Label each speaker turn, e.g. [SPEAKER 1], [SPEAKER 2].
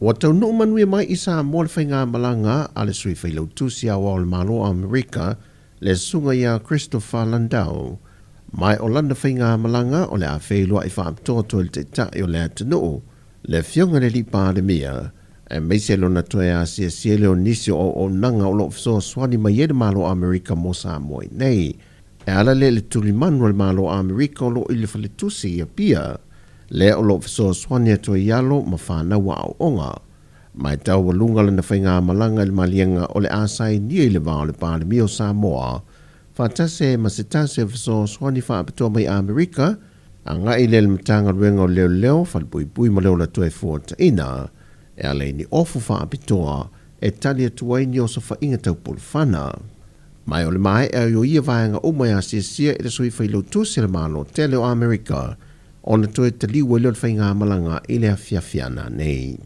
[SPEAKER 1] Wa Taunu'u manuia mai i Sāmoa le faigāmalaga a le Sui Failautusi Aoao le Mālō Amerika le sunga ia Christopher Landau. Mai o lana faigāmalaga o le a feiloa'i whaapitoa le teita'i o le atunu'u, le Afioga le Ali'i Palemia, āemaise lona toe āsiasia leo nisi o nanga o lo fesoasoani mai le Mālō Amerika mo Sāmoa nei. E ala le tulimanu le Mālō Amerika o lo i le faletusi i Apia, le o lo fesoasoani to ialo ma fanau au onga. Mai tau walunga lana faigāmalaga le māliliega o le sainia i le vao le Palemia o Sāmoa. Fatase ma se tase fesoasoani whaapitoa mai Amerika, aga'i le Matāgaluega o Leoleo, Falepuipui ma Ola Fuata'ina, e ale ni ofu whaapitoa e tali atuaini osofa'iga taupolofana. Mai o le mai e o ia vaenga o mai āsiasia i le Sui Failautusi le Mālō Amerika, o na toe taliu e leo le faigāmalaga i le afiafiana nei.